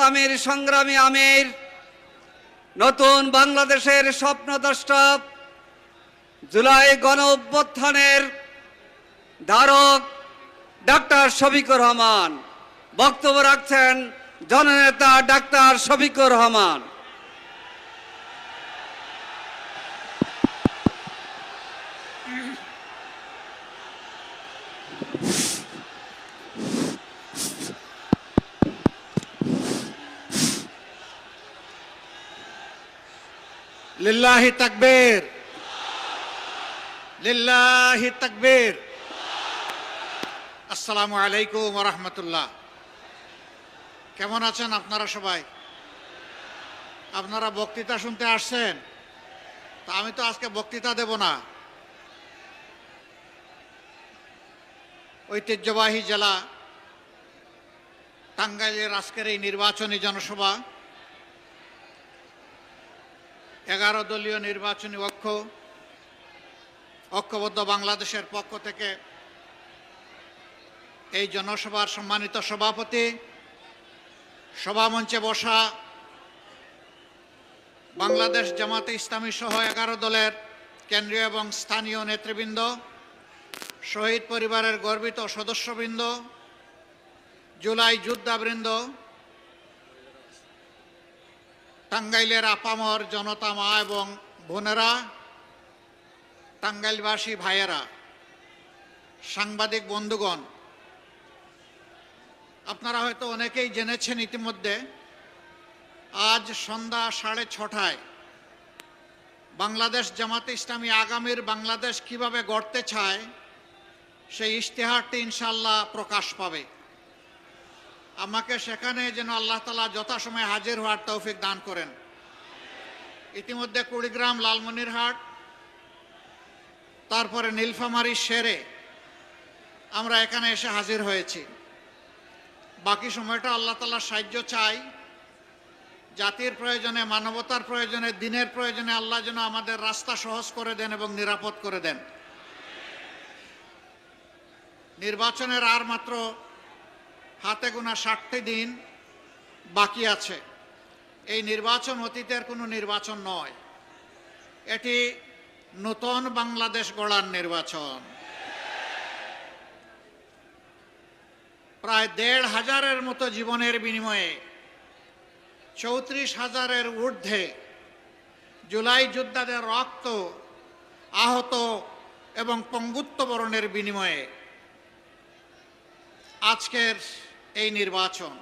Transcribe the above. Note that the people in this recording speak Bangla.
ইসলামের সংগ্রামী আমির, নতুন বাংলাদেশের স্বপ্নদ্রষ্টা, জুলাই গণ অভ্যুত্থানের ধারক ডাক্তার শফিকুর রহমান। বক্তব্য রাখছেন জননেতা ডাক্তার শফিকুর রহমান। লিল্লাহি তাকবীর, লিল্লাহি তাকবীর। আসসালামু আলাইকুম ওয়া রাহমাতুল্লাহ। কেমন আছেন আপনারা সবাই? আপনারা বক্তৃতা শুনতে আসছেন? তা আমি তো আজকে বক্তৃতা দেব না। ঐতিহ্যবাহী জেলা টাঙ্গাইলের আজকের এই নির্বাচনী জনসভা, 11 দলীয় নির্বাচনী ঐক্যবদ্ধ বাংলাদেশের পক্ষ থেকে এই জনসভার সম্মানিত সভাপতি, সভামঞ্চে বসা বাংলাদেশ জামাতে ইসলামী সহ 11 দলের কেন্দ্রীয় এবং স্থানীয় নেতৃবৃন্দ, শহীদ পরিবারের গর্বিত সদস্যবৃন্দ, জুলাই যোদ্ধাবৃন্দ, টাঙ্গাইলের আপামর জনতা মা এবং বোনেরা, টাঙ্গাইলবাসী ভাইয়েরা, সাংবাদিক বন্ধুগণ, আপনারা হয়তো অনেকেই জেনেছেন ইতিমধ্যে আজ সন্ধ্যা 6:30টায় বাংলাদেশ জামাতে ইসলামী আগামীর বাংলাদেশ কিভাবে গড়তে চায় সেই ইশতেহারটি ইনশাআল্লাহ প্রকাশ পাবে। আমাকে সেখানে যেন আল্লাহ তাআলা যথাসময়ে হাজির হওয়ার তৌফিক দান করেন। ইতিমধ্যে কুড়িগ্রাম, লালমনিরহাট, তারপরে নীলফামারী, শেরে আমরা এখানে এসে হাজির হয়েছি। বাকি সময়টা আল্লাহ তাআলার সাহায্য চাই। জাতির প্রয়োজনে, মানবতার প্রয়োজনে, দিনের প্রয়োজনে আল্লাহ যেন আমাদের রাস্তা সহজ করে দেন এবং নিরাপদ করে দেন। নির্বাচনের আর মাত্র হাতে গোনা 60টি দিন বাকি আছে। এই নির্বাচন অতীতের কোনো নির্বাচন নয়, এটি নতুন বাংলাদেশ গড়ার নির্বাচন। প্রায় 1,500-এর মতো জীবনের বিনিময়ে 34,000-এর ঊর্ধ্বে জুলাই যোদ্ধাদের রক্ত, আহত এবং পঙ্গুত্ব বরণের বিনিময়ে আজকের এই নির্বাচন।